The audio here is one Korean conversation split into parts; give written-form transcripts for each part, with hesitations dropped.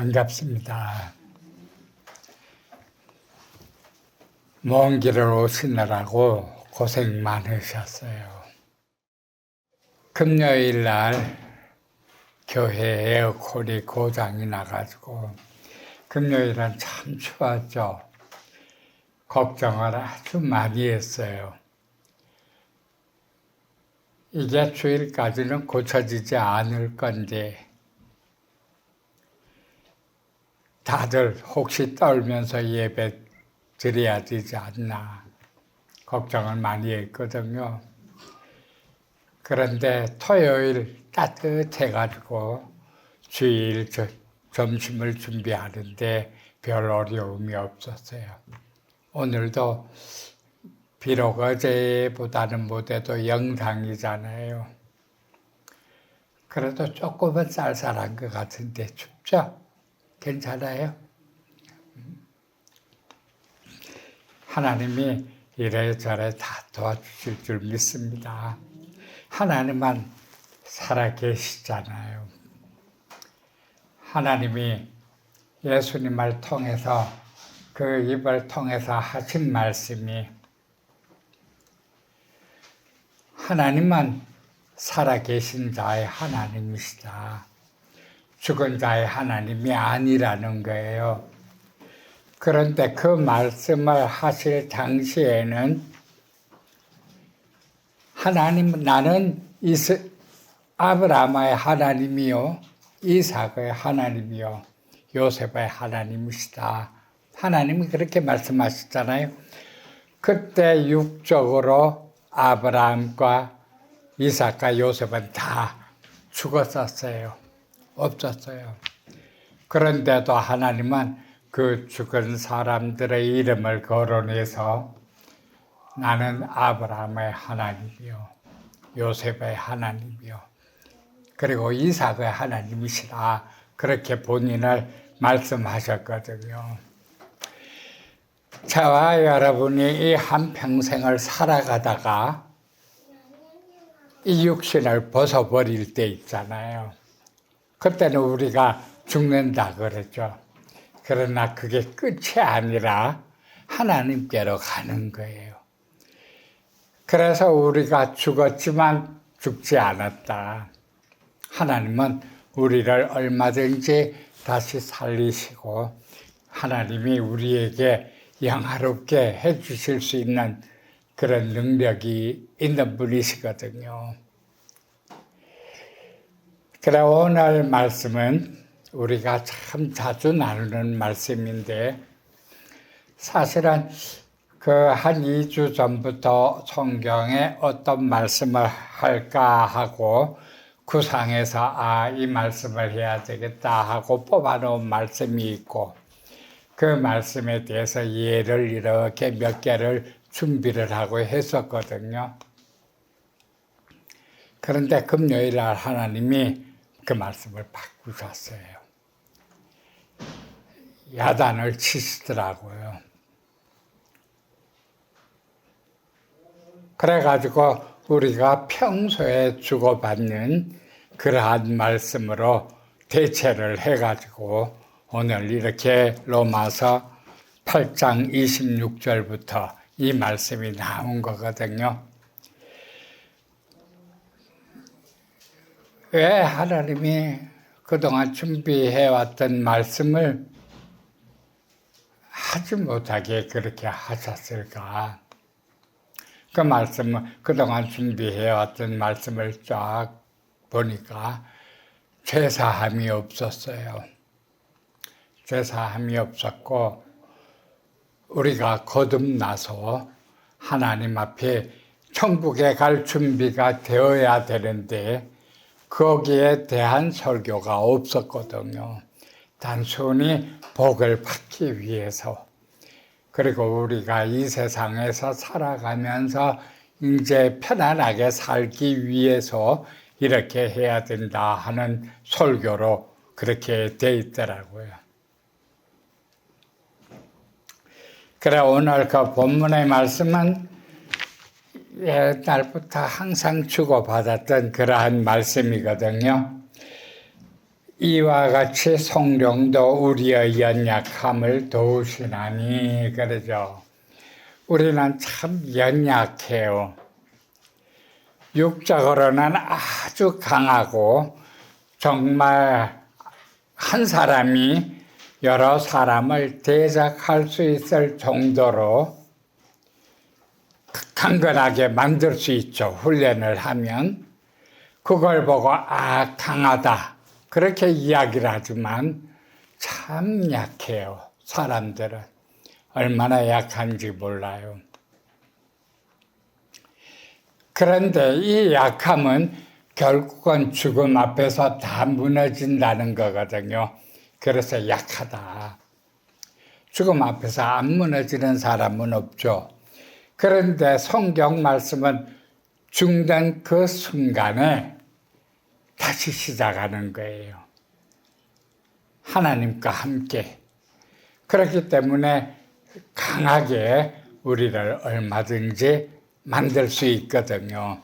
반갑습니다. 먼 길을 오시느라고 고생 많으셨어요. 금요일 날 교회 에어컨이 고장이 나가지고 금요일은 참 추웠죠. 걱정을 아주 많이 했어요. 이게 주일까지는 고쳐지지 않을 건데 다들 혹시 떨면서 예배 드려야 되지 않나 걱정을 많이 했거든요. 그런데 토요일 따뜻해가지고 주일 점심을 준비하는데 별 어려움이 없었어요. 오늘도 비록 어제보다는 못해도 영상이잖아요. 그래도 조금은 쌀쌀한 것 같은데 춥죠? 괜찮아요? 하나님이 이래저래 다 도와주실 줄 믿습니다. 하나님만 살아계시잖아요. 하나님이 예수님을 통해서 그 입을 통해서 하신 말씀이 하나님만 살아계신 자의 하나님이시다. 죽은 자의 하나님이 아니라는 거예요. 그런데 그 말씀을 하실 당시에는 하나님, 나는 아브라함의 하나님이요, 이삭의 하나님이요, 요셉의 하나님이시다. 하나님이 그렇게 말씀하셨잖아요. 그때 육적으로 아브라함과 이삭과 요셉은 다 죽었었어요. 없었어요. 그런데도 하나님은 그 죽은 사람들의 이름을 거론해서 나는 아브라함의 하나님이요, 요셉의 하나님이요, 그리고 이삭의 하나님이시라 그렇게 본인을 말씀하셨거든요. 저와 여러분이 이 한평생을 살아가다가 이 육신을 벗어버릴 때 있잖아요. 그때는 우리가 죽는다 그랬죠. 그러나 그게 끝이 아니라 하나님께로 가는 거예요. 그래서 우리가 죽었지만 죽지 않았다. 하나님은 우리를 얼마든지 다시 살리시고 하나님이 우리에게 영화롭게 해주실 수 있는 그런 능력이 있는 분이시거든요. 그래 오늘 말씀은 우리가 참 자주 나누는 말씀인데 사실은 그 한 2주 전부터 성경에 어떤 말씀을 할까 하고 구상해서 이 말씀을 해야 되겠다 하고 뽑아놓은 말씀이 있고 그 말씀에 대해서 예를 이렇게 몇 개를 준비를 하고 했었거든요. 그런데 금요일 날 하나님이 그 말씀을 바꾸셨어요. 야단을 치시더라고요. 그래가지고 우리가 평소에 주고받는 그러한 말씀으로 대체를 해가지고 오늘 이렇게 로마서 8장 26절부터 이 말씀이 나온 거거든요. 왜 하나님이 그동안 준비해왔던 말씀을 하지 못하게 그렇게 하셨을까? 그 말씀을, 그동안 준비해왔던 말씀을 쫙 보니까 죄사함이 없었어요. 죄사함이 없었고, 우리가 거듭나서 하나님 앞에 천국에 갈 준비가 되어야 되는데, 거기에 대한 설교가 없었거든요. 단순히 복을 받기 위해서 그리고 우리가 이 세상에서 살아가면서 이제 편안하게 살기 위해서 이렇게 해야 된다 하는 설교로 그렇게 돼 있더라고요. 그래 오늘 그 본문의 말씀은 옛날부터 항상 주고받았던 그러한 말씀이거든요. 이와 같이 성령도 우리의 연약함을 도우시나니 그러죠. 우리는 참 연약해요. 육적으로는 아주 강하고 정말 한 사람이 여러 사람을 대적할 수 있을 정도로 강건하게 만들 수 있죠. 훈련을 하면. 그걸 보고 강하다 그렇게 이야기를 하지만 참 약해요. 사람들은 얼마나 약한지 몰라요. 그런데 이 약함은 결국은 죽음 앞에서 다 무너진다는 거거든요. 그래서 약하다. 죽음 앞에서 안 무너지는 사람은 없죠. 그런데 성경 말씀은 죽는 그 순간에 다시 시작하는 거예요. 하나님과 함께. 그렇기 때문에 강하게 우리를 얼마든지 만들 수 있거든요.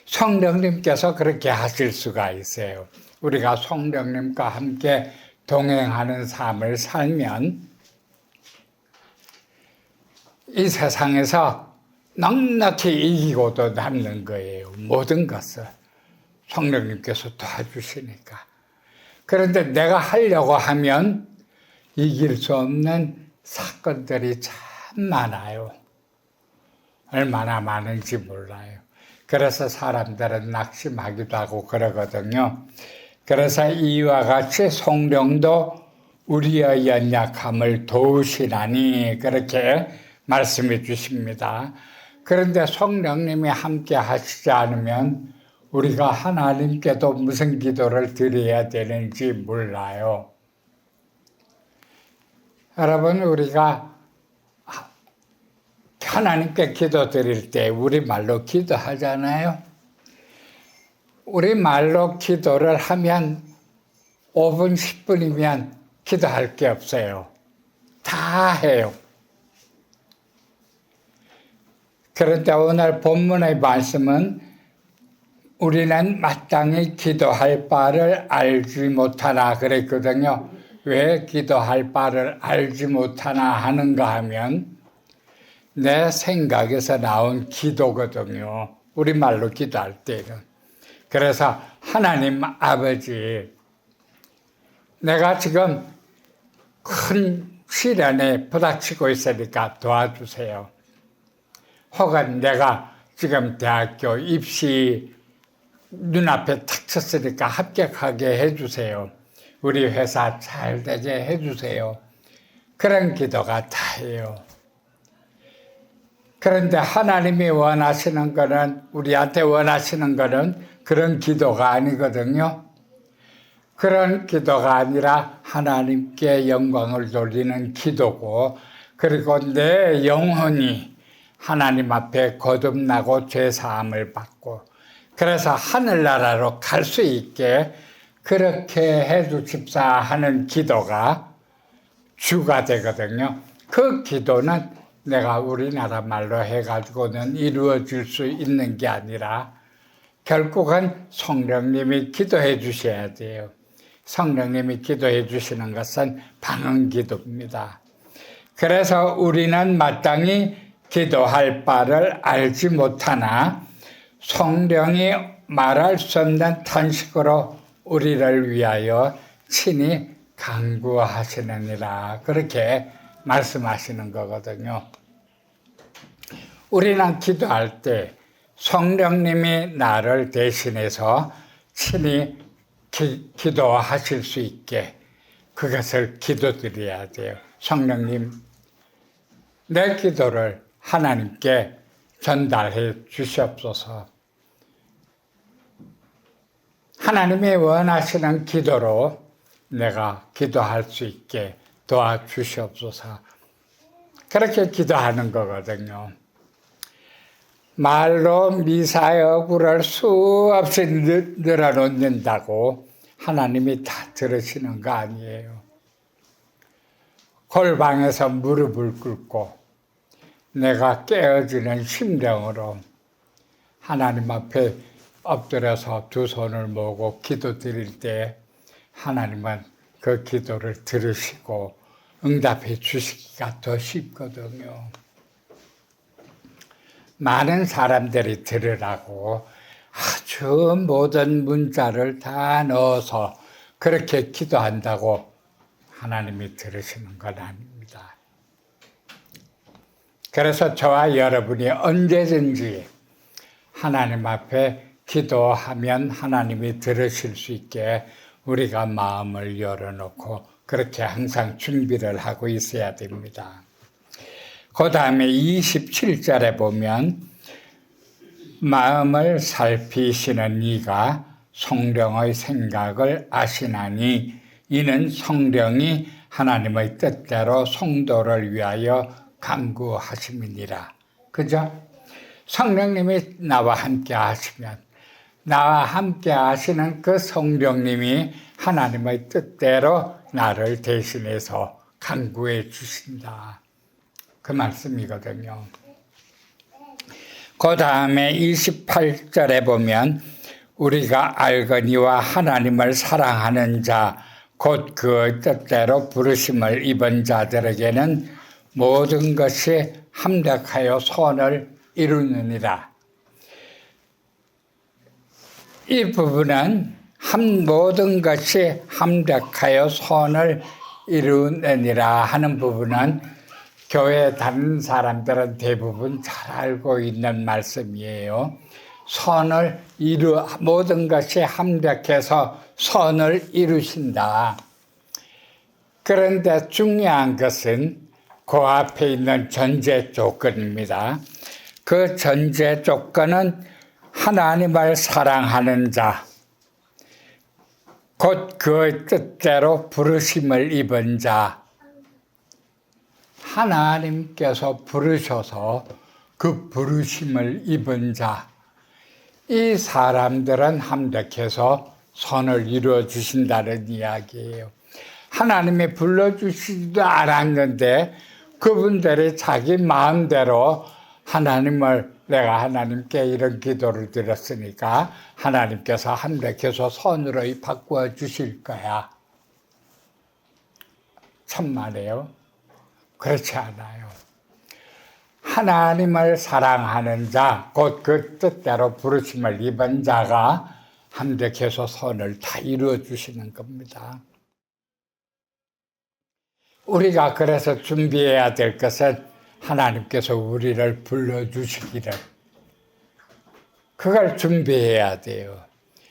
성령님께서 그렇게 하실 수가 있어요. 우리가 성령님과 함께 동행하는 삶을 살면 이 세상에서 넉넉히 이기고도 남는 거예요. 모든 것을 성령님께서 도와주시니까. 그런데 내가 하려고 하면 이길 수 없는 사건들이 참 많아요. 얼마나 많은지 몰라요. 그래서 사람들은 낙심하기도 하고 그러거든요. 그래서 이와 같이 성령도 우리의 연약함을 도우시나니 그렇게 말씀해 주십니다. 그런데 성령님이 함께 하시지 않으면 우리가 하나님께도 무슨 기도를 드려야 되는지 몰라요. 여러분, 우리가 하나님께 기도 드릴 때 우리말로 기도하잖아요. 우리말로 기도를 하면 5분, 10분이면 기도할 게 없어요. 다 해요. 그런데 오늘 본문의 말씀은 우리는 마땅히 기도할 바를 알지 못하나 그랬거든요. 왜 기도할 바를 알지 못하나 하는가 하면 내 생각에서 나온 기도거든요. 우리말로 기도할 때는. 그래서 하나님 아버지, 내가 지금 큰 시련에 부닥치고 있으니까 도와주세요. 혹은 내가 지금 대학교 입시 눈앞에 탁 쳤으니까 합격하게 해주세요. 우리 회사 잘 되게 해주세요. 그런 기도가 다예요. 그런데 하나님이 원하시는 거는, 우리한테 원하시는 거는 그런 기도가 아니거든요. 그런 기도가 아니라 하나님께 영광을 돌리는 기도고, 그리고 내 영혼이 하나님 앞에 거듭나고 죄사함을 받고, 그래서 하늘나라로 갈 수 있게 그렇게 해주십사 하는 기도가 주가 되거든요. 그 기도는 내가 우리나라 말로 해가지고는 이루어질 수 있는 게 아니라 결국은 성령님이 기도해 주셔야 돼요. 성령님이 기도해 주시는 것은 방언 기도입니다. 그래서 우리는 마땅히 기도할 바를 알지 못하나 성령이 말할 수 없는 탄식으로 우리를 위하여 친히 간구하시느니라. 그렇게 말씀하시는 거거든요. 우리는 기도할 때 성령님이 나를 대신해서 친히 기도하실 수 있게 그것을 기도드려야 돼요. 성령님, 내 기도를 하나님께 전달해 주시옵소서. 하나님이 원하시는 기도로 내가 기도할 수 있게 도와주시옵소서. 그렇게 기도하는 거거든요. 말로 미사의 어구를 수없이 늘어놓는다고 하나님이 다 들으시는 거 아니에요. 골방에서 무릎을 꿇고 내가 깨어지는 심령으로 하나님 앞에 엎드려서 두 손을 모으고 기도 드릴 때 하나님은 그 기도를 들으시고 응답해 주시기가 더 쉽거든요. 많은 사람들이 들으라고 아주 모든 문자를 다 넣어서 그렇게 기도한다고 하나님이 들으시는 건 아닙니다. 그래서 저와 여러분이 언제든지 하나님 앞에 기도하면 하나님이 들으실 수 있게 우리가 마음을 열어놓고 그렇게 항상 준비를 하고 있어야 됩니다. 그 다음에 27절에 보면 마음을 살피시는 이가 성령의 생각을 아시나니 이는 성령이 하나님의 뜻대로 성도를 위하여 간구하심이니라. 그죠? 성령님이 나와 함께 하시면 나와 함께 하시는 그 성령님이 하나님의 뜻대로 나를 대신해서 간구해 주신다. 그 말씀이거든요. 그 다음에 28절에 보면 우리가 알거니와 하나님을 사랑하는 자 곧 그의 뜻대로 부르심을 입은 자들에게는 모든 것이 합력하여 선을 이루느니라. 이 부분은 모든 것이 합력하여 선을 이루느니라 하는 부분은 교회 다니는 사람들은 대부분 잘 알고 있는 말씀이에요. 모든 것이 합력해서 선을 이루신다. 그런데 중요한 것은 그 앞에 있는 전제 조건입니다. 그 전제 조건은 하나님을 사랑하는 자, 곧 그의 뜻대로 부르심을 입은 자, 하나님께서 부르셔서 그 부르심을 입은 자, 이 사람들은 합력해서 선을 이루어 주신다는 이야기예요. 하나님이 불러주시지도 않았는데 그분들이 자기 마음대로 내가 하나님께 이런 기도를 드렸으니까 하나님께서 합력해서 선으로 바꾸어 주실 거야. 천만에요. 그렇지 않아요. 하나님을 사랑하는 자, 곧 그 뜻대로 부르심을 입은 자가 합력해서 선을 다 이루어 주시는 겁니다. 우리가 그래서 준비해야 될 것은 하나님께서 우리를 불러주시기를, 그걸 준비해야 돼요.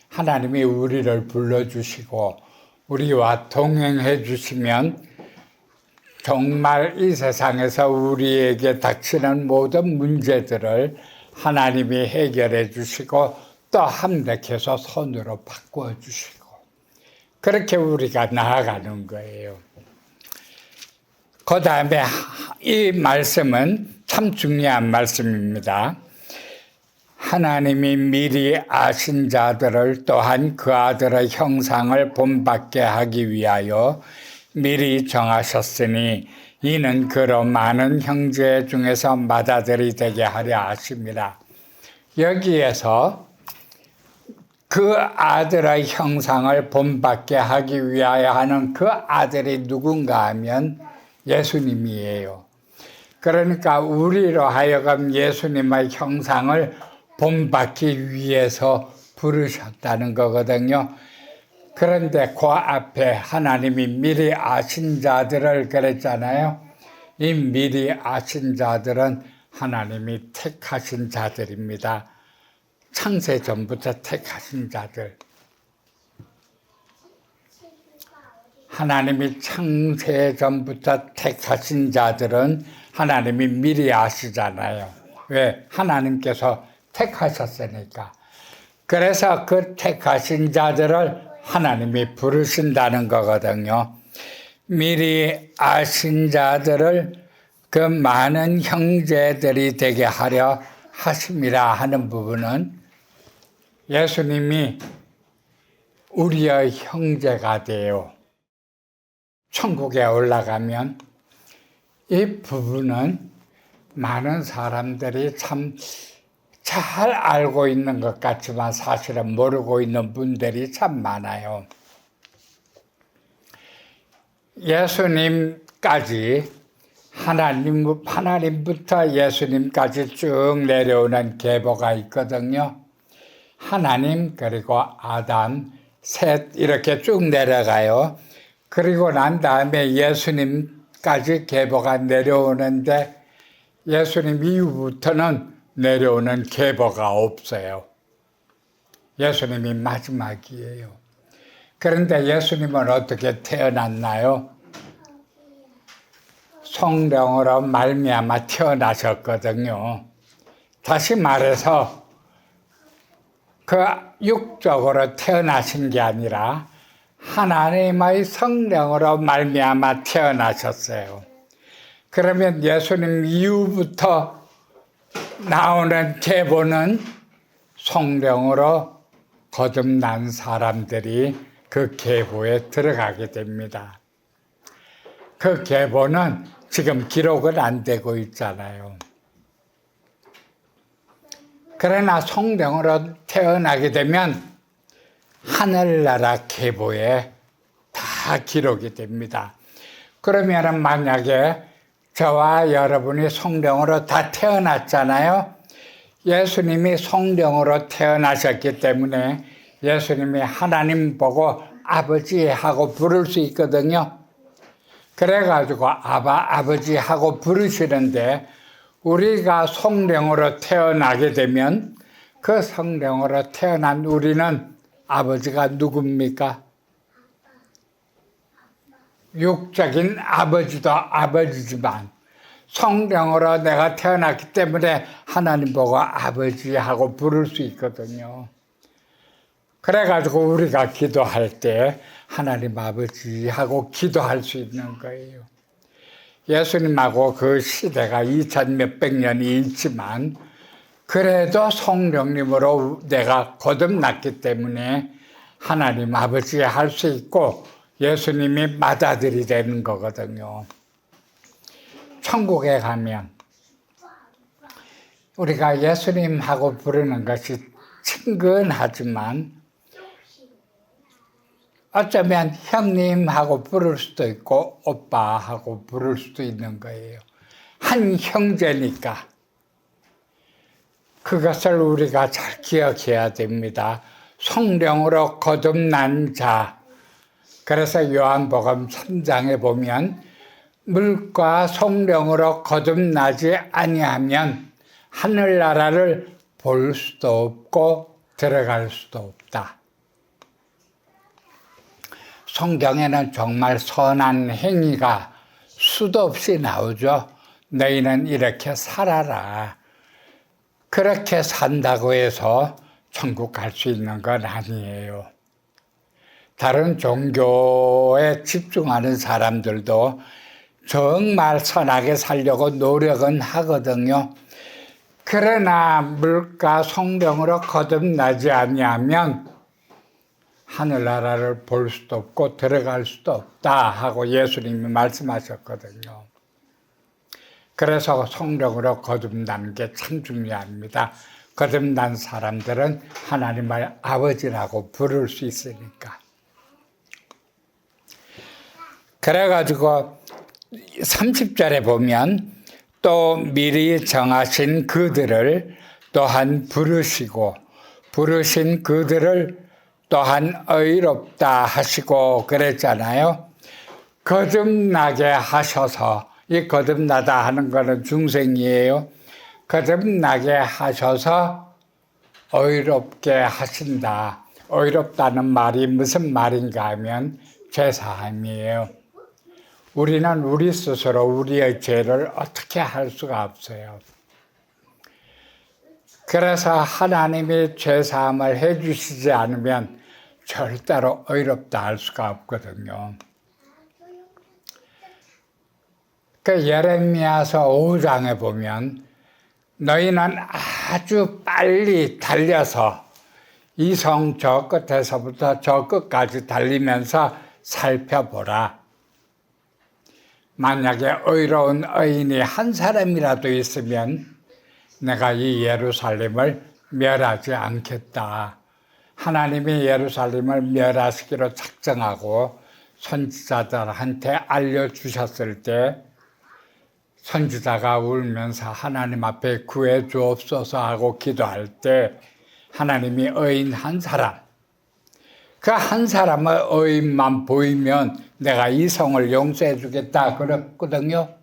하나님이 우리를 불러주시고 우리와 동행해 주시면 정말 이 세상에서 우리에게 닥치는 모든 문제들을 하나님이 해결해 주시고 또 합력해서 선으로 바꾸어 주시고 그렇게 우리가 나아가는 거예요. 그 다음에 이 말씀은 참 중요한 말씀입니다. 하나님이 미리 아신 자들을 또한 그 아들의 형상을 본받게 하기 위하여 미리 정하셨으니 이는 그로 많은 형제 중에서 맏아들이 되게 하려 하심이라. 여기에서 그 아들의 형상을 본받게 하기 위하여 하는 그 아들이 누군가 하면 예수님이에요. 그러니까 우리로 하여금 예수님의 형상을 본받기 위해서 부르셨다는 거거든요. 그런데 그 앞에 하나님이 미리 아신 자들을 그랬잖아요. 이 미리 아신 자들은 하나님이 택하신 자들입니다. 창세 전부터 택하신 자들. 하나님이 창세 전부터 택하신 자들은 하나님이 미리 아시잖아요. 왜? 하나님께서 택하셨으니까. 그래서 그 택하신 자들을 하나님이 부르신다는 거거든요. 미리 아신 자들을 그 많은 형제들이 되게 하려 하심이라 하는 부분은 예수님이 우리의 형제가 되어 천국에 올라가면 이 부분은 많은 사람들이 참 잘 알고 있는 것 같지만 사실은 모르고 있는 분들이 참 많아요. 예수님까지 하나님부터 예수님까지 쭉 내려오는 계보가 있거든요. 하나님 그리고 아담, 셋 이렇게 쭉 내려가요. 그리고 난 다음에 예수님까지 계보가 내려오는데 예수님 이후부터는 내려오는 계보가 없어요. 예수님이 마지막이에요. 그런데 예수님은 어떻게 태어났나요? 성령으로 말미암아 태어나셨거든요. 다시 말해서 그 육적으로 태어나신 게 아니라 하나님의 성령으로 말미암아 태어나셨어요. 그러면 예수님 이후부터 나오는 계보는 성령으로 거듭난 사람들이 그 계보에 들어가게 됩니다. 그 계보는 지금 기록은 안 되고 있잖아요. 그러나 성령으로 태어나게 되면 하늘나라 계보에 다 기록이 됩니다. 그러면 만약에 저와 여러분이 성령으로 다 태어났잖아요. 예수님이 성령으로 태어나셨기 때문에 예수님이 하나님 보고 아버지 하고 부를 수 있거든요. 그래가지고 아버지 하고 부르시는데 우리가 성령으로 태어나게 되면 그 성령으로 태어난 우리는 아버지가 누굽니까? 육적인 아버지도 아버지지만 성령으로 내가 태어났기 때문에 하나님 보고 아버지 하고 부를 수 있거든요. 그래가지고 우리가 기도할 때 하나님 아버지 하고 기도할 수 있는 거예요. 예수님하고 그 시대가 2000 몇백 년이 있지만 그래도 성령님으로 내가 거듭났기 때문에 하나님 아버지 할 수 있고 예수님이 맏아들이 되는 거거든요. 천국에 가면 우리가 예수님하고 부르는 것이 친근하지만 어쩌면 형님하고 부를 수도 있고 오빠하고 부를 수도 있는 거예요. 한 형제니까. 그것을 우리가 잘 기억해야 됩니다. 성령으로 거듭난 자. 그래서 요한복음 3장에 보면 물과 성령으로 거듭나지 아니하면 하늘나라를 볼 수도 없고 들어갈 수도 없다. 성경에는 정말 선한 행위가 수도 없이 나오죠. 너희는 이렇게 살아라. 그렇게 산다고 해서 천국 갈 수 있는 건 아니에요. 다른 종교에 집중하는 사람들도 정말 선하게 살려고 노력은 하거든요. 그러나 물과 성령으로 거듭나지 아니하면 하늘나라를 볼 수도 없고 들어갈 수도 없다 하고 예수님이 말씀하셨거든요. 그래서 성령으로 거듭나는 게 참 중요합니다. 거듭난 사람들은 하나님을 아버지라고 부를 수 있으니까. 그래가지고 30절에 보면 또 미리 정하신 그들을 또한 부르시고 부르신 그들을 또한 의롭다 하시고 그랬잖아요. 거듭나게 하셔서, 이 거듭나다 하는 것은 중생이에요. 거듭나게 하셔서 의롭게 하신다. 의롭다는 말이 무슨 말인가 하면 죄사함이에요. 우리는 우리 스스로 우리의 죄를 어떻게 할 수가 없어요. 그래서 하나님이 죄사함을 해주시지 않으면 절대로 의롭다 할 수가 없거든요. 그 예레미야서 5장에 보면 너희는 아주 빨리 달려서 이 성 저 끝에서부터 저 끝까지 달리면서 살펴보라. 만약에 의로운 의인이 한 사람이라도 있으면 내가 이 예루살렘을 멸하지 않겠다. 하나님이 예루살렘을 멸하시기로 작정하고 선지자들한테 알려주셨을 때 선지자가 울면서 하나님 앞에 구해 주옵소서 하고 기도할 때 하나님이 의인 한 사람, 그 한 사람의 의인만 보이면 내가 이 성을 용서해 주겠다 그랬거든요.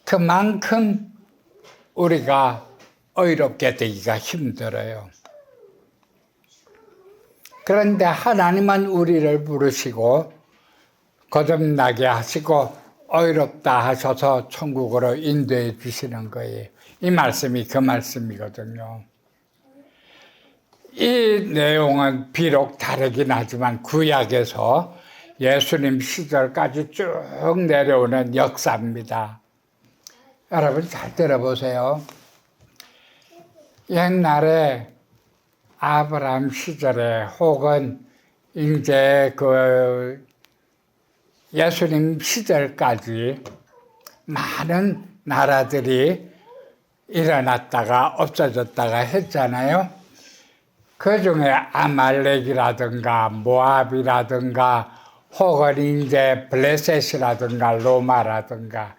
그만큼 우리가 의롭게 되기가 힘들어요. 그런데 하나님은 우리를 부르시고 거듭나게 하시고 의롭다 하셔서 천국으로 인도해 주시는 거예요. 이 말씀이 그 말씀이거든요. 이 내용은 비록 다르긴 하지만 구약에서 예수님 시절까지 쭉 내려오는 역사입니다. 여러분 잘 들어보세요. 옛날에 아브라함 시절에 혹은 이제 그 예수님 시절까지 많은 나라들이 일어났다가 없어졌다가 했잖아요. 그 중에 아말렉이라든가 모압이라든가 혹은 이제 블레셋이라든가 로마라든가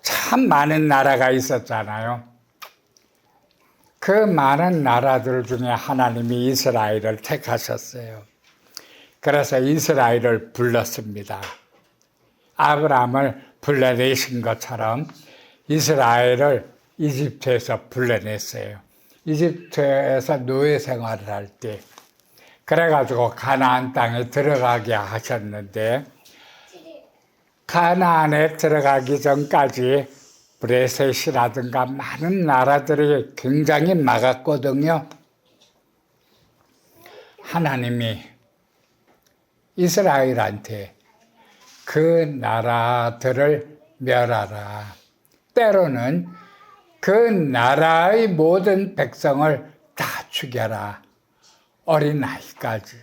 참 많은 나라가 있었잖아요. 그 많은 나라들 중에 하나님이 이스라엘을 택하셨어요. 그래서 이스라엘을 불렀습니다. 아브라함을 불러내신 것처럼 이스라엘을 이집트에서 불러냈어요. 이집트에서 노예 생활을 할 때 그래가지고 가나안 땅에 들어가게 하셨는데 가나안에 들어가기 전까지 브레셋이라든가 많은 나라들이 굉장히 막았거든요. 하나님이 이스라엘한테 그 나라들을 멸하라. 때로는 그 나라의 모든 백성을 다 죽여라. 어린아이까지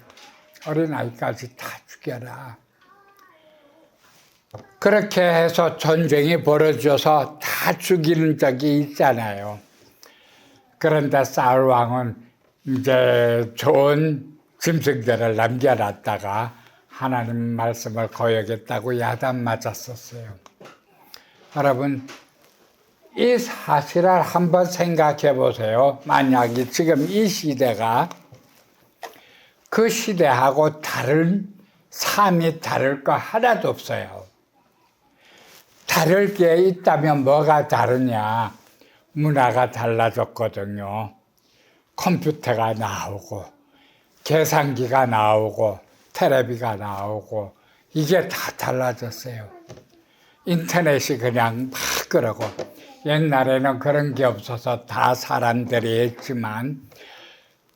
다 죽여라. 그렇게 해서 전쟁이 벌어져서 다 죽이는 적이 있잖아요. 그런데 사울 왕은 이제 좋은 짐승들을 남겨놨다가 하나님 말씀을 거역했다고 야단 맞았었어요. 여러분, 이 사실을 한번 생각해 보세요. 만약에 지금 이 시대가 그 시대하고 다른 삶이 다를 거 하나도 없어요. 다를 게 있다면 뭐가 다르냐? 문화가 달라졌거든요. 컴퓨터가 나오고 계산기가 나오고 텔레비가 나오고 이게 다 달라졌어요. 인터넷이 그냥 막 그러고 옛날에는 그런 게 없어서 다 사람들이 했지만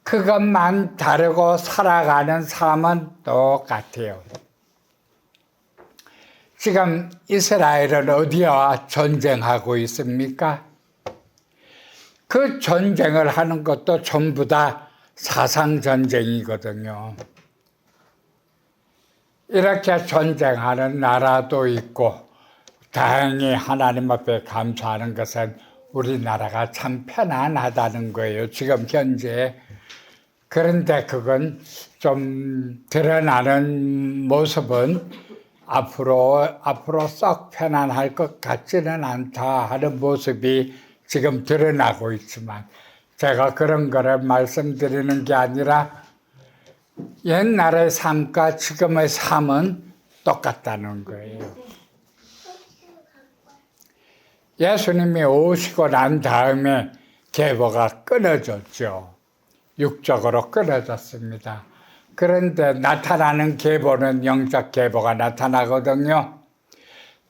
그것만 다르고 살아가는 삶은 똑같아요. 지금 이스라엘은 어디와 전쟁하고 있습니까? 그 전쟁을 하는 것도 전부 다 사상전쟁이거든요. 이렇게 전쟁하는 나라도 있고 다행히 하나님 앞에 감사하는 것은 우리나라가 참 편안하다는 거예요. 지금 현재. 그런데 그건 좀 드러나는 모습은 앞으로 썩 편안할 것 같지는 않다 하는 모습이 지금 드러나고 있지만 제가 그런 거를 말씀드리는 게 아니라 옛날의 삶과 지금의 삶은 똑같다는 거예요. 예수님이 오시고 난 다음에 계보가 끊어졌죠. 육적으로 끊어졌습니다. 그런데 나타나는 계보는 영적 계보가 나타나거든요.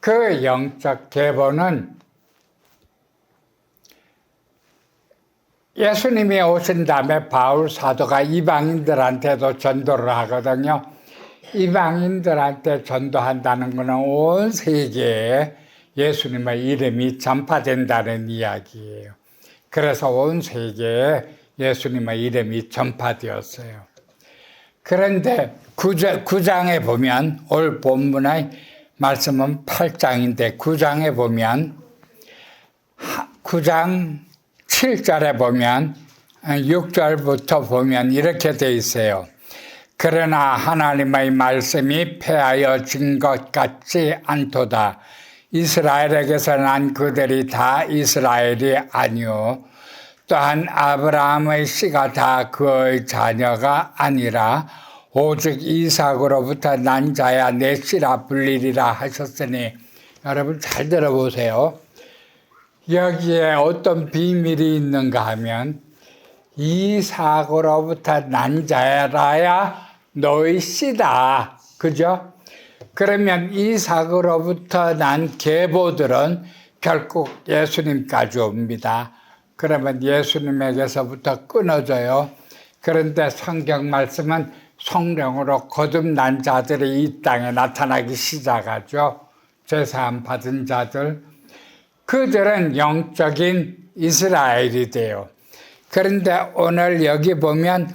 그 영적 계보는 예수님이 오신 다음에 바울 사도가 이방인들한테도 전도를 하거든요. 이방인들한테 전도한다는 것은 온 세계에 예수님의 이름이 전파된다는 이야기예요. 그래서 온 세계에 예수님의 이름이 전파되었어요. 그런데 9장에 보면 올 본문의 말씀은 8장인데 9장에 보면 9장 7절에 보면 6절부터 보면 이렇게 돼 있어요. 그러나 하나님의 말씀이 패하여진 것 같지 않도다. 이스라엘에게서 난 그들이 다 이스라엘이 아니요 또한 아브라함의 씨가 다 그의 자녀가 아니라 오직 이삭으로부터 난 자야 내 씨라 불리리라 하셨으니, 여러분 잘 들어보세요. 여기에 어떤 비밀이 있는가 하면 이삭으로부터 난 자라야 너의 씨다. 그죠? 그러면 이삭으로부터 난 계보들은 결국 예수님까지 옵니다. 그러면 예수님에게서부터 끊어져요. 그런데 성경 말씀은 성령으로 거듭난 자들이 이 땅에 나타나기 시작하죠. 제사함 받은 자들. 그들은 영적인 이스라엘이 돼요. 그런데 오늘 여기 보면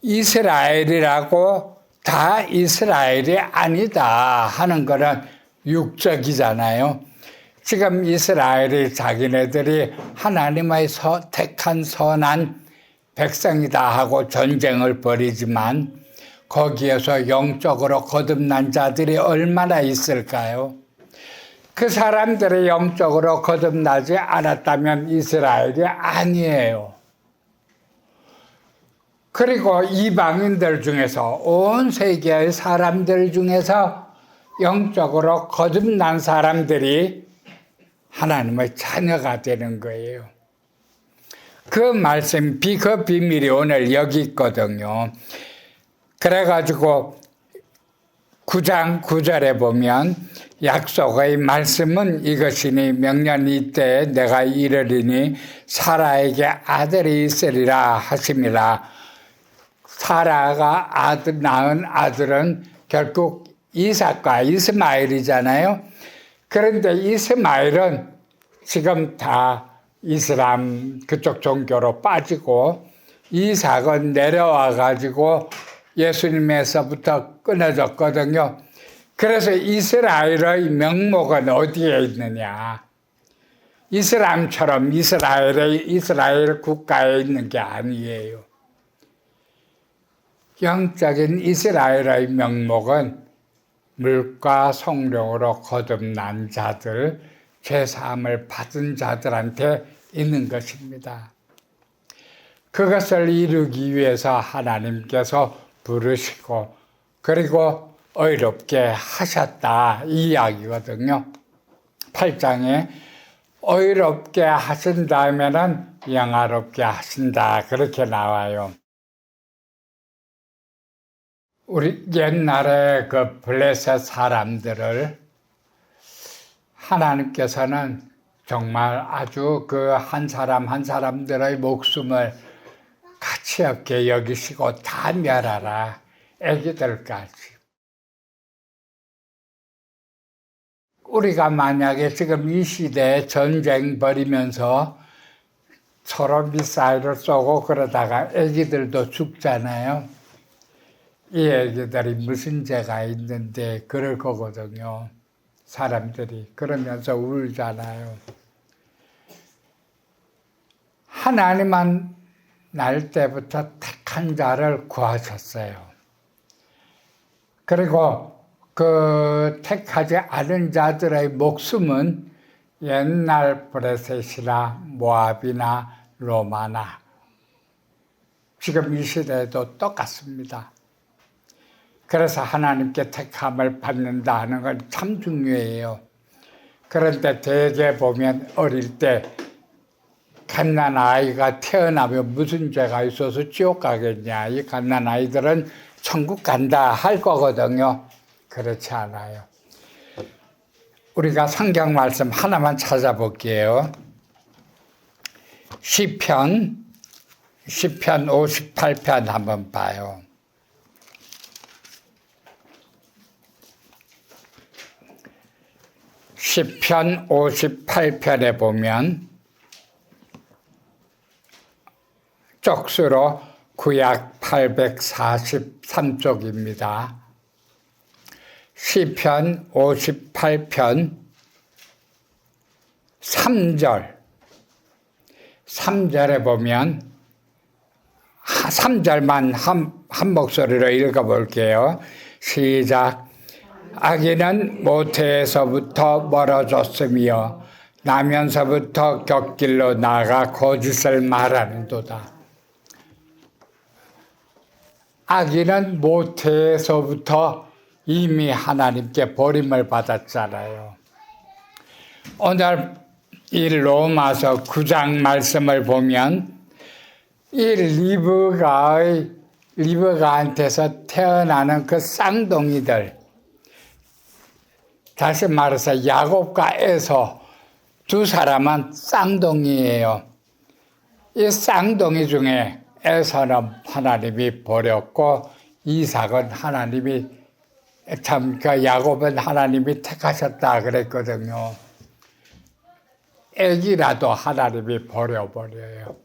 이스라엘이라고 다 이스라엘이 아니다 하는 거는 육적이잖아요. 지금 이스라엘이 자기네들이 하나님의 택한 선한 백성이다 하고 전쟁을 벌이지만 거기에서 영적으로 거듭난 자들이 얼마나 있을까요? 그 사람들이 영적으로 거듭나지 않았다면 이스라엘이 아니에요. 그리고 이방인들 중에서, 온 세계의 사람들 중에서 영적으로 거듭난 사람들이 하나님의 자녀가 되는 거예요. 그 말씀, 그 비밀이 오늘 여기 있거든요. 그래가지고 9장 9절에 보면 약속의 말씀은 이것이니 명년 이때에 내가 이르리니 사라에게 아들이 있으리라 하심이라. 사라가 낳은 아들은 결국 이삭과 이스마엘이잖아요. 그런데 이스마엘은 지금 다 이슬람 그쪽 종교로 빠지고 이삭은 내려와 가지고 예수님에서부터 끊어졌거든요. 그래서 이스라엘의 명목은 어디에 있느냐? 이슬람처럼 이스라엘 국가에 있는 게 아니에요. 영적인 이스라엘의 명목은 물과 성령으로 거듭난 자들, 죄사함을 받은 자들한테 있는 것입니다. 그것을 이루기 위해서 하나님께서 부르시고 그리고 의롭게 하셨다 이 이야기거든요. 8장에 의롭게 하신 다음에는 영화롭게 하신다 그렇게 나와요. 우리 옛날에 그 블레셋 사람들을 하나님께서는 정말 아주 그 한 사람 한 사람들의 목숨을 가치 없게 여기시고 다 멸하라, 애기들까지. 우리가 만약에 지금 이 시대에 전쟁 벌이면서 서로 미사일을 쏘고 그러다가 애기들도 죽잖아요. 이 애기들이 무슨 죄가 있는데 그럴 거거든요. 사람들이 그러면서 울잖아요. 하나님은 날 때부터 택한 자를 구하셨어요. 그리고 그 택하지 않은 자들의 목숨은 옛날 브레셋이나 모압이나 로마나 지금 이 시대에도 똑같습니다. 그래서 하나님께 택함을 받는다 하는 건 참 중요해요. 그런데 대개 보면 어릴 때 갓난 아이가 태어나면 무슨 죄가 있어서 지옥 가겠냐, 이 갓난 아이들은 천국 간다 할 거거든요. 그렇지 않아요. 우리가 성경 말씀 하나만 찾아볼게요. 시편 58편 한번 봐요. 시편 58편에 보면 쪽수로 구약 843쪽입니다. 시편 58편 3절에 보면 3절만 한 목소리로 읽어볼게요. 시작. 악인은 모태에서부터 멀어졌으며 나면서부터 곁길로 나가 거짓을 말하는도다. 악인은 모태에서부터 이미 하나님께 버림을 받았잖아요. 오늘 이 로마서 9장 말씀을 보면 이 리브가한테서 태어나는 그 쌍둥이들, 다시 말해서 야곱과 에서 두 사람은 쌍둥이예요. 이 쌍둥이 중에 에서는 하나님이 버렸고 이삭은 하나님이 야곱은 하나님이 택하셨다 그랬거든요. 애기라도 하나님이 버려버려요.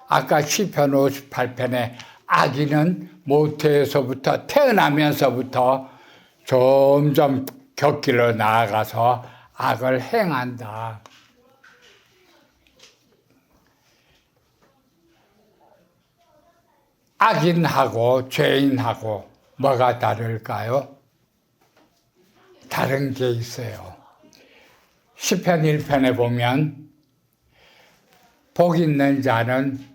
아까 시편 58편에 악인은 모태에서부터 태어나면서부터 점점 곁길로 나아가서 악을 행한다. 악인하고 죄인하고 뭐가 다를까요? 다른 게 있어요. 시편 1편에 보면 복 있는 자는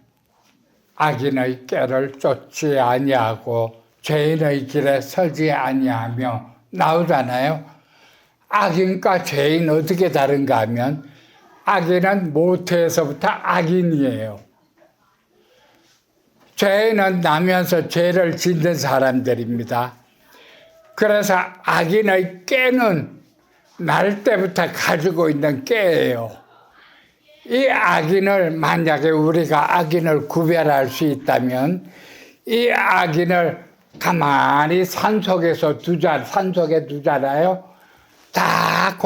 악인의 꾀를 쫓지 아니하고 죄인의 길에 서지 아니하며 나오잖아요. 악인과 죄인 어떻게 다른가 하면 악인은 모태에서부터 악인이에요. 죄인은 나면서 죄를 짓는 사람들입니다. 그래서 악인의 꾀는 날 때부터 가지고 있는 꾀예요. 이 악인을 만약에 우리가 악인을 구별할 수 있다면 이 악인을 가만히 산속에 두잖아요. 다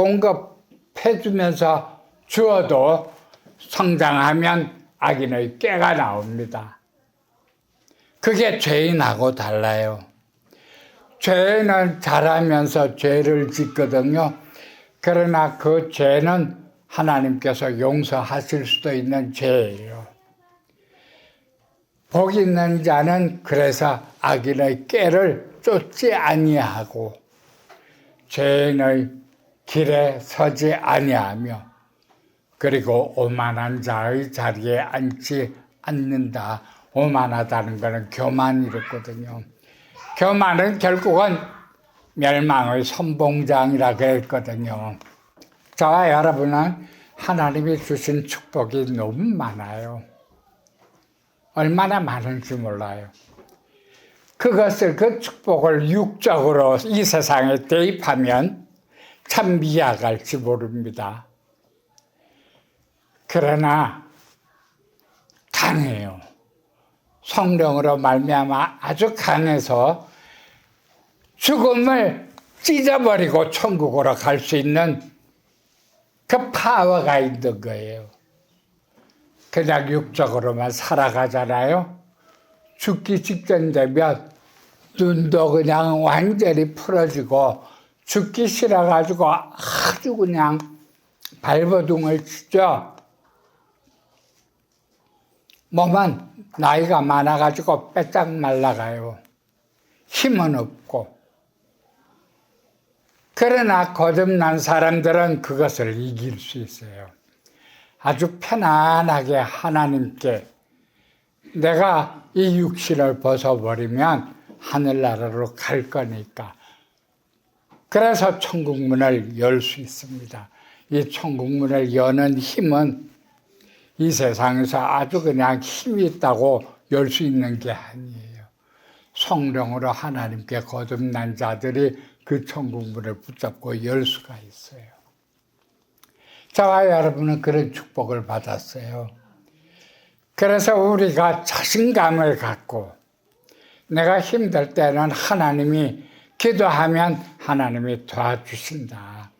공급해주면서 주어도 성장하면 악인의 꾀가 나옵니다. 그게 죄인하고 달라요. 죄는 자라면서 죄를 짓거든요. 그러나 그 죄는 하나님께서 용서하실 수도 있는 죄예요. 복 있는 자는 그래서 악인의 꾀를 쫓지 아니하고 죄인의 길에 서지 아니하며 그리고 오만한 자의 자리에 앉지 않는다. 오만하다는 것은 교만이랬거든요. 교만은 결국은 멸망의 선봉장이라 그랬거든요. 저와 여러분은 하나님이 주신 축복이 너무 많아요. 얼마나 많은지 몰라요. 그 축복을 육적으로 이 세상에 대입하면 참 미약할지 모릅니다. 그러나 강해요. 성령으로 말미암아 아주 강해서 죽음을 찢어버리고 천국으로 갈 수 있는 그 파워가 있는 거예요. 그냥 육적으로만 살아가잖아요. 죽기 직전 되면 눈도 그냥 완전히 풀어지고 죽기 싫어가지고 아주 그냥 발버둥을 치죠. 몸은 나이가 많아가지고 빼짝 말라가요. 힘은 없고. 그러나 거듭난 사람들은 그것을 이길 수 있어요. 아주 편안하게 하나님께 내가 이 육신을 벗어버리면 하늘나라로 갈 거니까. 그래서 천국문을 열 수 있습니다. 이 천국문을 여는 힘은 이 세상에서 아주 그냥 힘이 있다고 열 수 있는 게 아니에요. 성령으로 하나님께 거듭난 자들이 그 천국문을 붙잡고 열 수가 있어요. 저와 여러분은 그런 축복을 받았어요. 그래서 우리가 자신감을 갖고 내가 힘들 때는 하나님이 기도하면 하나님이 도와주신다.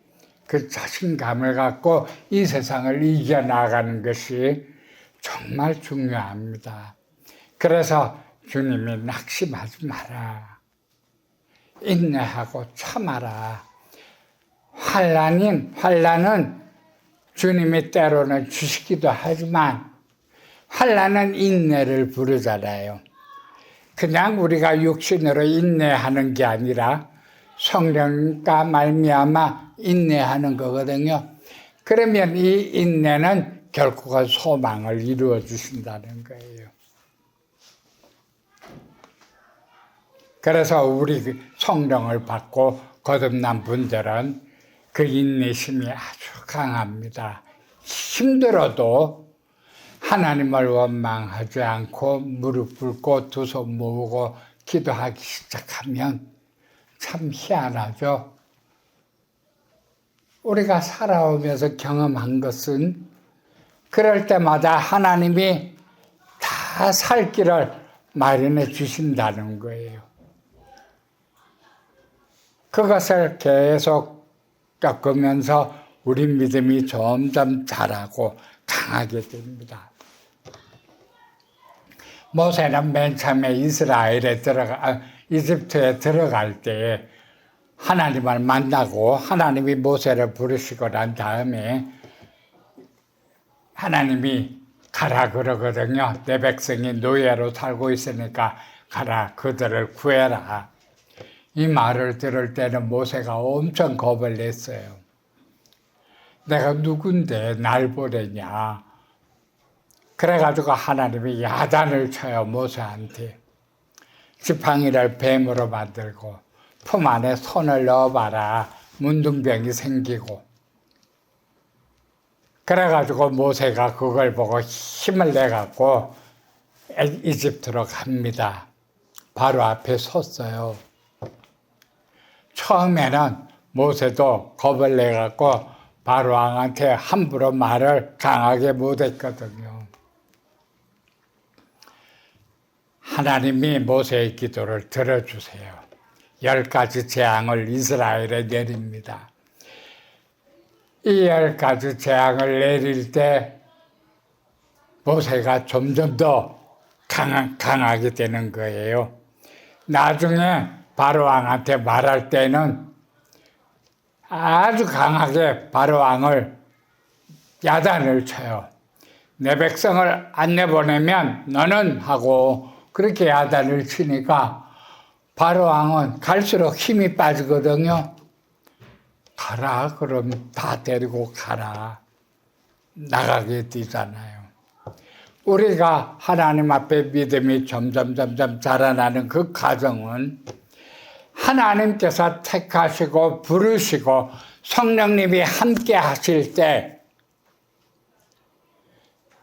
그 자신감을 갖고 이 세상을 이겨나가는 것이 정말 중요합니다. 그래서 주님이 낙심하지 마라. 인내하고 참아라. 환난은 주님이 때로는 주시기도 하지만 환난은 인내를 부르잖아요. 그냥 우리가 육신으로 인내하는 게 아니라 성령과 말미암아 인내하는 거거든요. 그러면 이 인내는 결국은 소망을 이루어 주신다는 거예요. 그래서 우리 성령을 받고 거듭난 분들은 그 인내심이 아주 강합니다. 힘들어도 하나님을 원망하지 않고 무릎 꿇고 두 손 모으고 기도하기 시작하면 참 희한하죠. 우리가 살아오면서 경험한 것은 그럴 때마다 하나님이 다 살 길을 마련해 주신다는 거예요. 그것을 계속 겪으면서 우리 믿음이 점점 자라고 강하게 됩니다. 모세는 맨 처음에 이집트에 들어갈 때 하나님을 만나고 하나님이 모세를 부르시고 난 다음에 하나님이 가라 그러거든요. 내 백성이 노예로 살고 있으니까 가라, 그들을 구해라. 이 말을 들을 때는 모세가 엄청 겁을 냈어요. 내가 누군데 날 보내냐. 그래가지고 하나님이 야단을 쳐요, 모세한테. 지팡이를 뱀으로 만들고 품 안에 손을 넣어봐라. 문둥병이 생기고. 그래가지고 모세가 그걸 보고 힘을 내갖고 이집트로 갑니다. 바로 앞에 섰어요. 처음에는 모세도 겁을 내갖고 바로 왕한테 함부로 말을 강하게 못했거든요. 하나님이 모세의 기도를 들어주세요. 10가지 재앙을 이스라엘에 내립니다. 이 10가지 재앙을 내릴 때 모세가 점점 더 강하게 되는 거예요. 나중에 바로왕한테 말할 때는 아주 강하게 바로왕을 야단을 쳐요. 내 백성을 안 내보내면 너는 하고 그렇게 야단을 치니까 바로왕은 갈수록 힘이 빠지거든요. 가라, 그럼 다 데리고 가라. 나가게 되잖아요. 우리가 하나님 앞에 믿음이 점점 자라나는 그 과정은 하나님께서 택하시고 부르시고 성령님이 함께 하실 때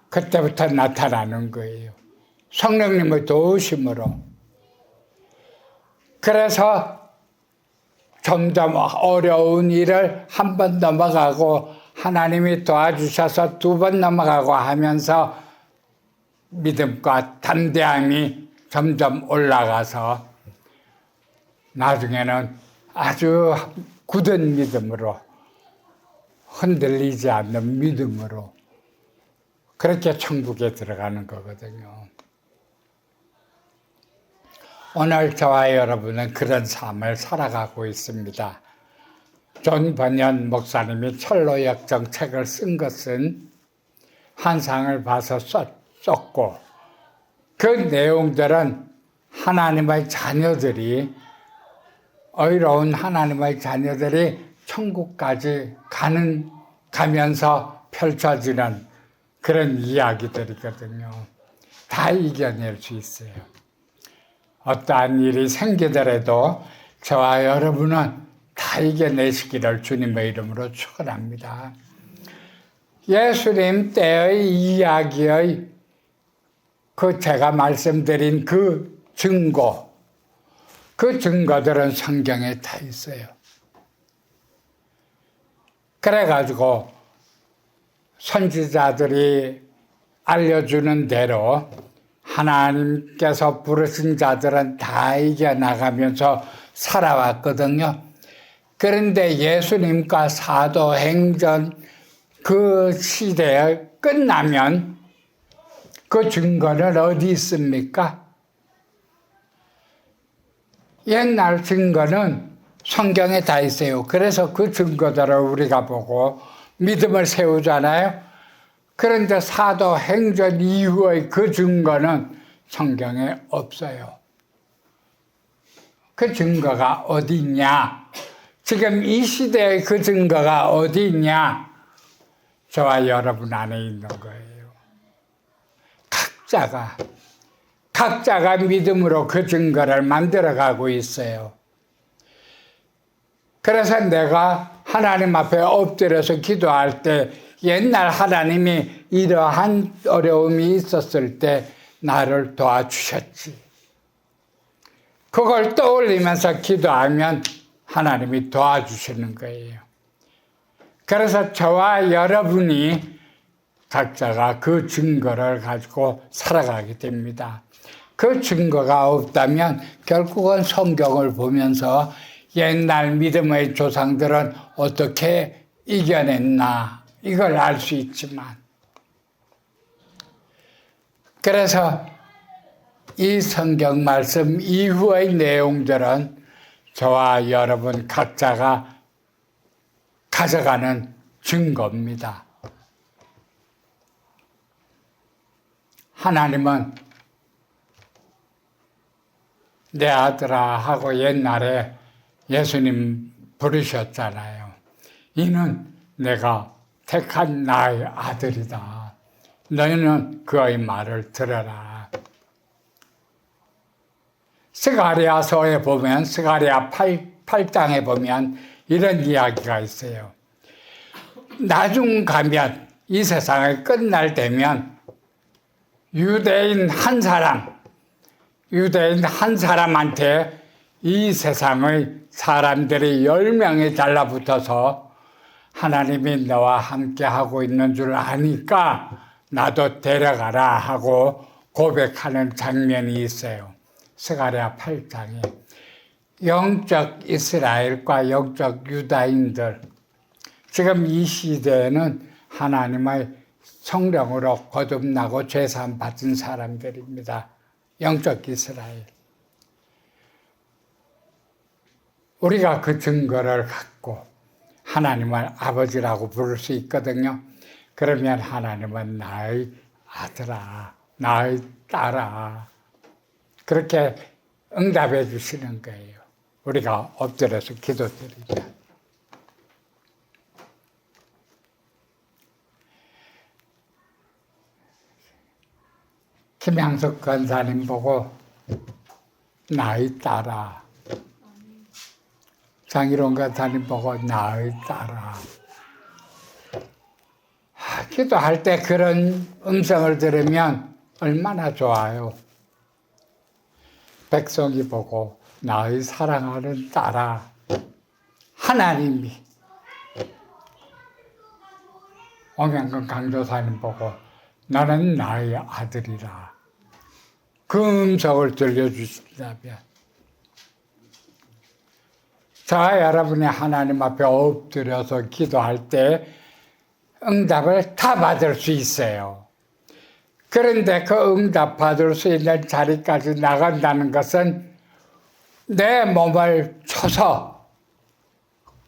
그때부터 나타나는 거예요. 성령님의 도우심으로. 그래서 점점 어려운 일을 한 번 넘어가고 하나님이 도와주셔서 2번 넘어가고 하면서 믿음과 담대함이 점점 올라가서 나중에는 아주 굳은 믿음으로 흔들리지 않는 믿음으로 그렇게 천국에 들어가는 거거든요. 오늘 저와 여러분은 그런 삶을 살아가고 있습니다. 존 번연 목사님이 철로역정 책을 쓴 것은 환상을 봐서 썼고 그 내용들은 하나님의 자녀들이 의로운 하나님의 자녀들이 천국까지 가면서 펼쳐지는 그런 이야기들이거든요. 다 이겨낼 수 있어요. 어떠한 일이 생기더라도 저와 여러분은 다 이겨내시기를 주님의 이름으로 축원합니다. 예수님 때의 이야기의 제가 말씀드린 그 증거들은 성경에 다 있어요. 그래가지고 선지자들이 알려주는 대로 하나님께서 부르신 자들은 다 이겨나가면서 살아왔거든요. 그런데 예수님과 사도행전 그 시대에 끝나면 그 증거는 어디 있습니까? 옛날 증거는 성경에 다 있어요. 그래서 그 증거들을 우리가 보고 믿음을 세우잖아요. 그런데 사도행전 이후의 그 증거는 성경에 없어요. 그 증거가 어디 있냐? 지금 이 시대에 그 증거가 어디 있냐? 저와 여러분 안에 있는 거예요. 각자가 믿음으로 그 증거를 만들어가고 있어요. 그래서 내가 하나님 앞에 엎드려서 기도할 때 옛날 하나님이 이러한 어려움이 있었을 때 나를 도와주셨지. 그걸 떠올리면서 기도하면 하나님이 도와주시는 거예요. 그래서 저와 여러분이 각자가 그 증거를 가지고 살아가게 됩니다. 그 증거가 없다면 결국은 성경을 보면서 옛날 믿음의 조상들은 어떻게 이겨냈나 이걸 알 수 있지만, 그래서 이 성경 말씀 이후의 내용들은 저와 여러분 각자가 가져가는 증거입니다. 하나님은 내 아들아 하고 옛날에 예수님 부르셨잖아요. 이는 내가 택한 나의 아들이다. 너희는 그의 말을 들어라. 스가랴서에 보면, 스가랴 8장에 보면 이런 이야기가 있어요. 나중 가면, 이 세상이 끝날 때면 유대인 한 사람한테 이 세상의 사람들이 10명이 달라붙어서 하나님이 너와 함께 하고 있는 줄 아니까 나도 데려가라 하고 고백하는 장면이 있어요. 스가랴 8장에 영적 이스라엘과 영적 유다인들, 지금 이 시대에는 하나님의 성령으로 거듭나고 죄사함 받은 사람들입니다. 영적 이스라엘. 우리가 그 증거를 갖고 하나님을 아버지라고 부를 수 있거든요. 그러면 하나님은 나의 아들아, 나의 딸아, 그렇게 응답해 주시는 거예요. 우리가 엎드려서 기도드리면. 김양석 권사님 보고 나의 딸아, 장희롱 권사님 보고 나의 딸아. 기도할 때 그런 음성을 들으면 얼마나 좋아요. 백성이 보고 나의 사랑하는 딸아, 하나님이. 엄양근 강조사님 보고 나는 나의 아들이라. 그 음성을 들려주신다면 저와 여러분이 하나님 앞에 엎드려서 기도할 때 응답을 다 받을 수 있어요. 그런데 그 응답 받을 수 있는 자리까지 나간다는 것은 내 몸을 쳐서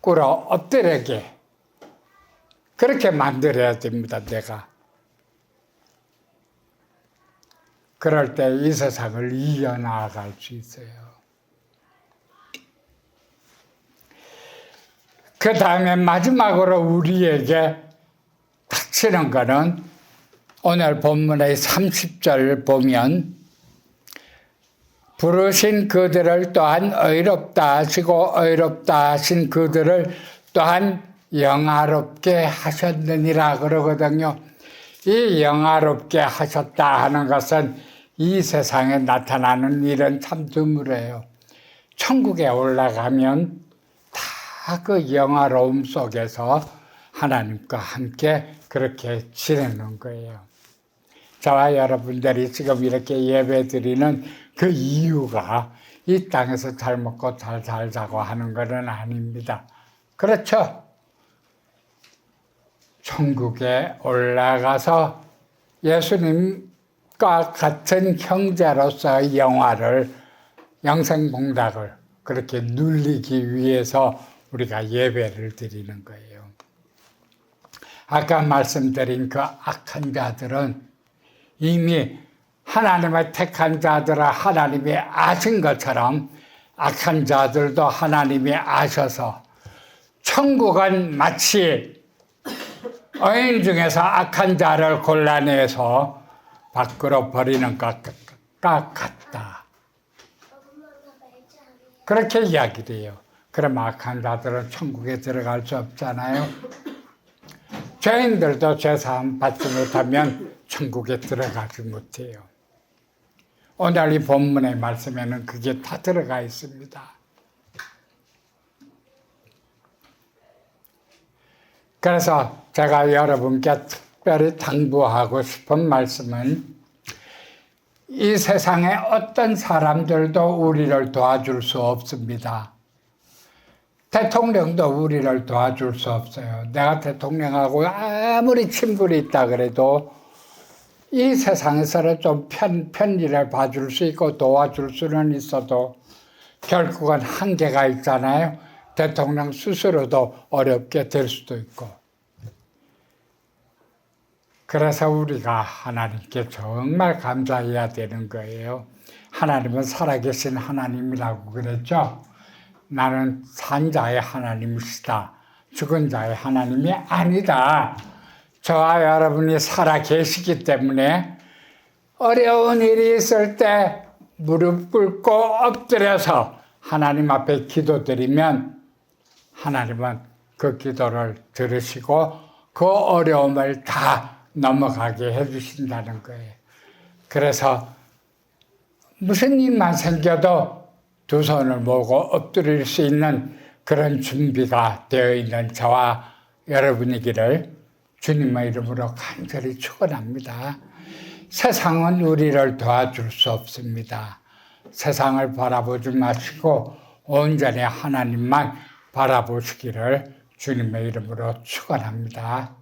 꿇어 엎드리게 그렇게 만들어야 됩니다. 내가. 그럴 때 이 세상을 이겨나갈 수 있어요. 그 다음에 마지막으로 우리에게 닥치는 것은 오늘 본문의 30절 보면 부르신 그들을 또한 의롭다 하시고 의롭다 하신 그들을 또한 영화롭게 하셨느니라 그러거든요. 이 영화롭게 하셨다 하는 것은 이 세상에 나타나는 일은 참 드물어요. 천국에 올라가면 다 그 영화로움 속에서 하나님과 함께 그렇게 지내는 거예요. 저와 여러분들이 지금 이렇게 예배드리는 그 이유가 이 땅에서 잘 먹고 잘 살자고 하는 것은 아닙니다. 그렇죠? 천국에 올라가서 예수님과 같은 형제로서의 영화를, 영생봉닭을 그렇게 누리기 위해서 우리가 예배를 드리는 거예요. 아까 말씀드린 그 악한 자들은 이미 하나님의 택한 자들을 하나님이 아신 것처럼 악한 자들도 하나님이 아셔서 천국은 마치 어인 중에서 악한 자를 골라내서 밖으로 버리는 것과 같다. 그렇게 이야기를 해요. 그럼 악한 자들은 천국에 들어갈 수 없잖아요. 죄인들도 죄사함 받지 못하면 천국에 들어가지 못해요. 오늘 이 본문의 말씀에는 그게 다 들어가 있습니다. 그래서 제가 여러분께 특별히 당부하고 싶은 말씀은 이 세상에 어떤 사람들도 우리를 도와줄 수 없습니다. 대통령도 우리를 도와줄 수 없어요. 내가 대통령하고 아무리 친분이 있다 그래도 이 세상에서는 좀 편리를 봐줄 수 있고 도와줄 수는 있어도 결국은 한계가 있잖아요. 대통령 스스로도 어렵게 될 수도 있고. 그래서 우리가 하나님께 정말 감사해야 되는 거예요. 하나님은 살아계신 하나님이라고 그랬죠. 나는 산 자의 하나님이시다. 죽은 자의 하나님이 아니다. 저와 여러분이 살아계시기 때문에 어려운 일이 있을 때 무릎 꿇고 엎드려서 하나님 앞에 기도드리면 하나님은 그 기도를 들으시고 그 어려움을 다 넘어가게 해주신다는 거예요. 그래서 무슨 일만 생겨도 두 손을 모으고 엎드릴 수 있는 그런 준비가 되어 있는 저와 여러분이기를 주님의 이름으로 간절히 축원합니다. 세상은 우리를 도와줄 수 없습니다. 세상을 바라보지 마시고 온전히 하나님만 바라보시기를 주님의 이름으로 축원합니다.